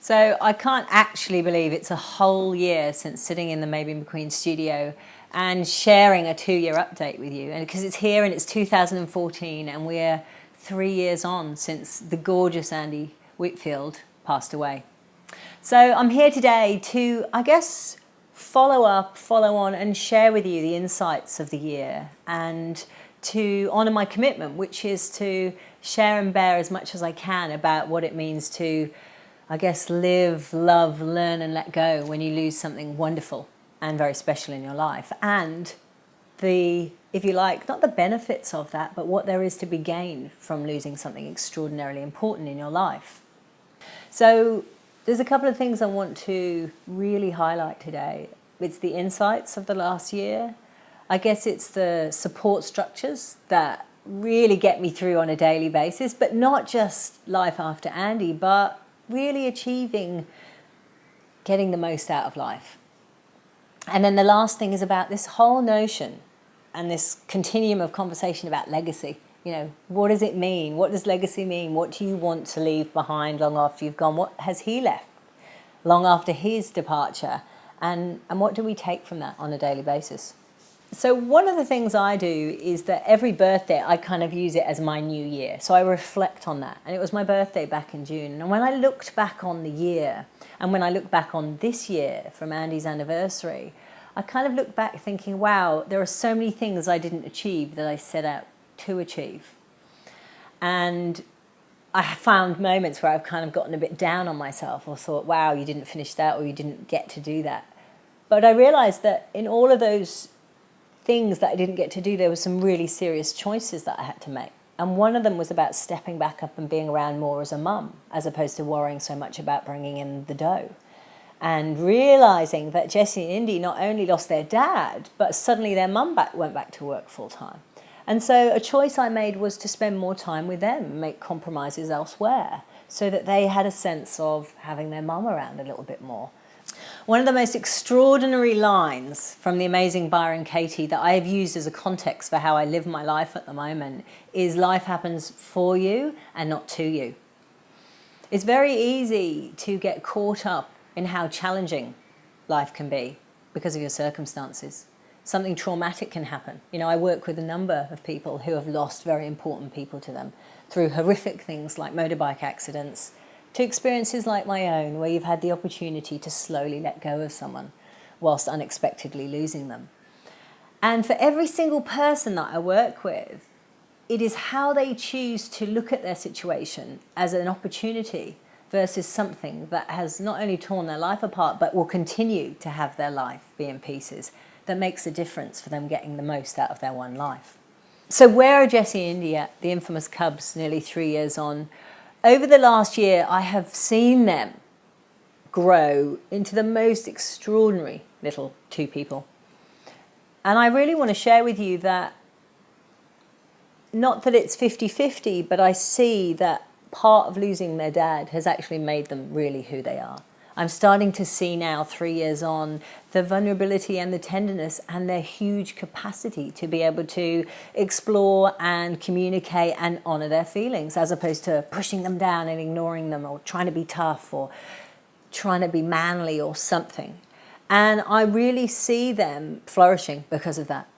So I can't actually believe it's a whole year since sitting in the Maybe McQueen studio and sharing a 2-year update with you. And because it's here and it's 2014 and we're 3 years on since the gorgeous Andy Whitfield passed away. So I'm here today to, I guess, follow on and share with you the insights of the year and to honour my commitment, which is to share and bear as much as I can about what it means to, I guess, live, love, learn and let go when you lose something wonderful and very special in your life. And the, if you like, not the benefits of that, but what there is to be gained from losing something extraordinarily important in your life. So there's a couple of things I want to really highlight today. It's the insights of the last year. I guess it's the support structures that really get me through on a daily basis, but not just life after Andy, but really achieving getting the most out of life. And then the last thing is about this whole notion and this continuum of conversation about legacy. You know, what does it mean? What does legacy mean? What do you want to leave behind long after you've gone? What has he left long after his departure? And what do we take from that on a daily basis? So one of the things I do is that every birthday I kind of use it as my new year. So I reflect on that. And it was my birthday back in June. And when I looked back on the year and when I look back on this year from Andy's anniversary, I kind of look back thinking, wow, there are so many things I didn't achieve that I set out to achieve. And I found moments where I've kind of gotten a bit down on myself or thought, wow, you didn't finish that or you didn't get to do that. But I realized that in all of those things that I didn't get to do, there were some really serious choices that I had to make. And one of them was about stepping back up and being around more as a mum, as opposed to worrying so much about bringing in the dough. And realizing that Jessie and Indy not only lost their dad, but suddenly their mum went back to work full time. And so a choice I made was to spend more time with them, make compromises elsewhere, so that they had a sense of having their mum around a little bit more. One of the most extraordinary lines from the amazing Byron Katie that I have used as a context for how I live my life at the moment is life happens for you and not to you. It's very easy to get caught up in how challenging life can be because of your circumstances. Something traumatic can happen. You know, I work with a number of people who have lost very important people to them through horrific things like motorbike accidents, to experiences like my own, where you've had the opportunity to slowly let go of someone whilst unexpectedly losing them. And for every single person that I work with, it is how they choose to look at their situation as an opportunity versus something that has not only torn their life apart, but will continue to have their life be in pieces, that makes a difference for them getting the most out of their one life. So where are Jessie and Indy at, the infamous Cubs, nearly 3 years on? Over the last year, I have seen them grow into the most extraordinary little two people. And I really want to share with you that, not that it's 50-50, but I see that part of losing their dad has actually made them really who they are. I'm starting to see now, 3 years on, the vulnerability and the tenderness and their huge capacity to be able to explore and communicate and honour their feelings, as opposed to pushing them down and ignoring them or trying to be tough or trying to be manly or something. And I really see them flourishing because of that.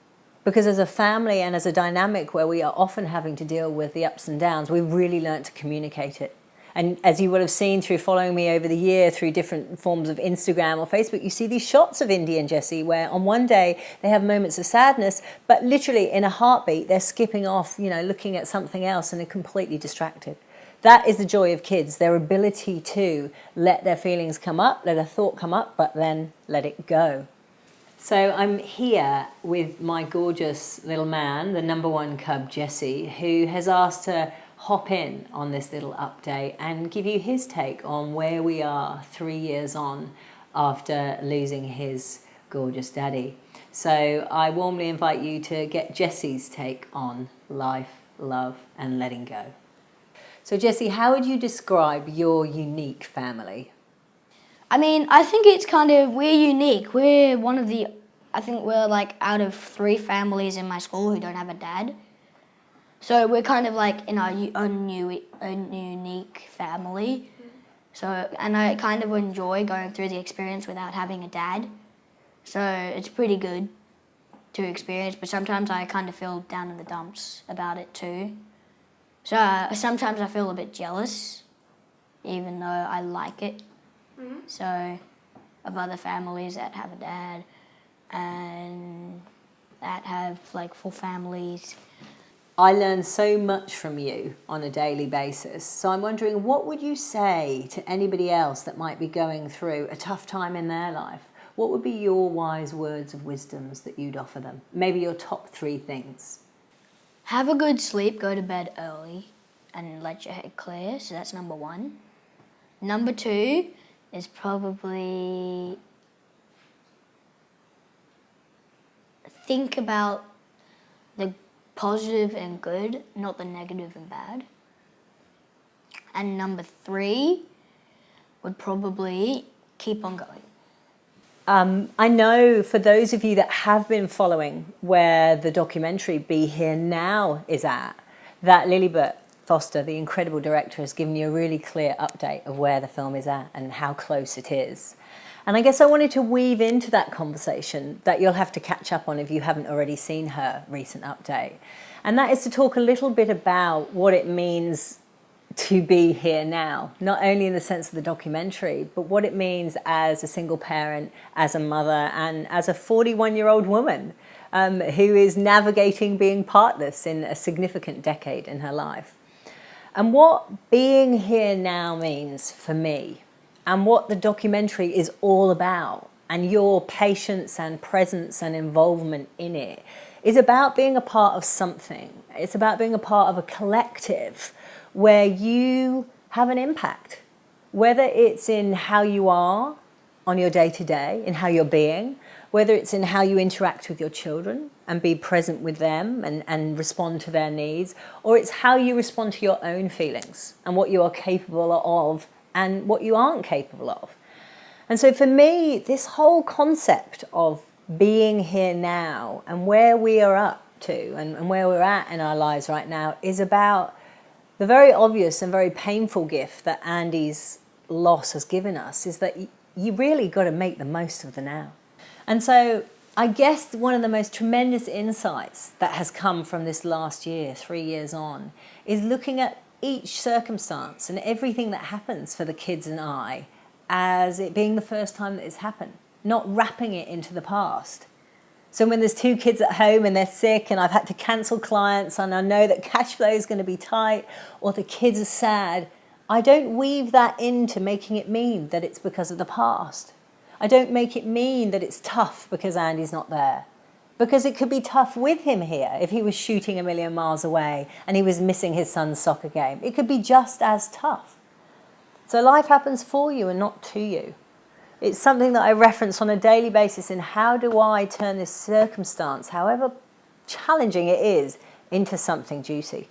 Because as a family and as a dynamic where we are often having to deal with the ups and downs, we've really learnt to communicate it. And as you will have seen through following me over the year through different forms of Instagram or Facebook, you see these shots of Indy and Jessie where on one day they have moments of sadness, but literally in a heartbeat, they're skipping off, you know, looking at something else and they're completely distracted. That is the joy of kids, their ability to let their feelings come up, let a thought come up, but then let it go. So I'm here with my gorgeous little man, the number one cub, Jessie, who has asked to hop in on this little update and give you his take on where we are 3 years on after losing his gorgeous daddy. So I warmly invite you to get Jessie's take on life, love and letting go. So Jessie, how would you describe your unique family? I mean, I think it's kind of, we're unique. We're one of the, I think we're like out of 3 families in my school who don't have a dad. So we're kind of like in our own unique family. So, and I kind of enjoy going through the experience without having a dad. So it's pretty good to experience, but sometimes I kind of feel down in the dumps about it too. So sometimes I feel a bit jealous, even though I like it. So of other families that have a dad and that have like full families. I learn so much from you on a daily basis. So I'm wondering, what would you say to anybody else that might be going through a tough time in their life? What would be your wise words of wisdoms that you'd offer them? Maybe your top 3 things. Have a good sleep, go to bed early, and let your head clear. So that's number 1. Number 2 is probably think about the positive and good, not the negative and bad. And number 3 would probably keep on going. I know for those of you that have been following where the documentary Be Here Now is at, that Lilibet Foster, the incredible director, has given you a really clear update of where the film is at and how close it is. And I guess I wanted to weave into that conversation that you'll have to catch up on if you haven't already seen her recent update. And that is to talk a little bit about what it means to be here now, not only in the sense of the documentary, but what it means as a single parent, as a mother, and as a 41-year-old woman who is navigating being partless in a significant decade in her life. And what being here now means for me, and what the documentary is all about, and your patience and presence and involvement in it, is about being a part of something. It's about being a part of a collective where you have an impact, whether it's in how you are on your day-to-day, in how you're being, whether it's in how you interact with your children and be present with them and respond to their needs, or it's how you respond to your own feelings and what you are capable of and what you aren't capable of. And so for me, this whole concept of being here now and where we are up to and where we're at in our lives right now is about the very obvious and very painful gift that Andy's loss has given us, is that you really got to make the most of the now. And so I guess one of the most tremendous insights that has come from this last year, 3 years on, is looking at each circumstance and everything that happens for the kids and I as it being the first time that it's happened, not wrapping it into the past. So when there's 2 kids at home and they're sick and I've had to cancel clients and I know that cash flow is going to be tight, or the kids are sad, I don't weave that into making it mean that it's because of the past. I don't make it mean that it's tough because Andy's not there. Because it could be tough with him here if he was shooting a million miles away and he was missing his son's soccer game. It could be just as tough. So life happens for you and not to you. It's something that I reference on a daily basis in how do I turn this circumstance, however challenging it is, into something juicy.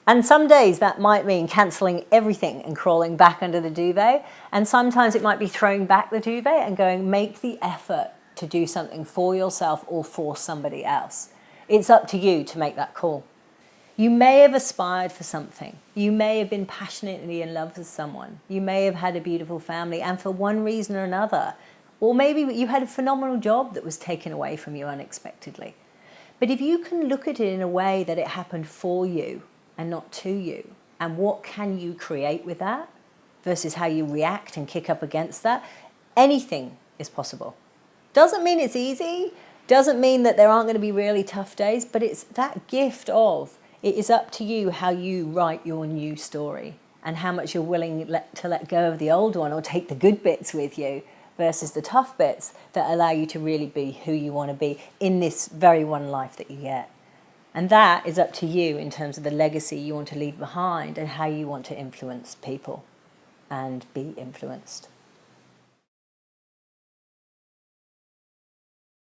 And some days that might mean cancelling everything and crawling back under the duvet. And sometimes it might be throwing back the duvet and going, make the effort to do something for yourself or for somebody else. It's up to you to make that call. You may have aspired for something. You may have been passionately in love with someone. You may have had a beautiful family, and for one reason or another, or maybe you had a phenomenal job that was taken away from you unexpectedly. But if you can look at it in a way that it happened for you and not to you, and what can you create with that versus how you react and kick up against that, anything is possible. Doesn't mean it's easy, doesn't mean that there aren't going to be really tough days, but it's that gift of it is up to you how you write your new story and how much you're willing to let go of the old one or take the good bits with you versus the tough bits that allow you to really be who you want to be in this very one life that you get. And that is up to you in terms of the legacy you want to leave behind and how you want to influence people and be influenced.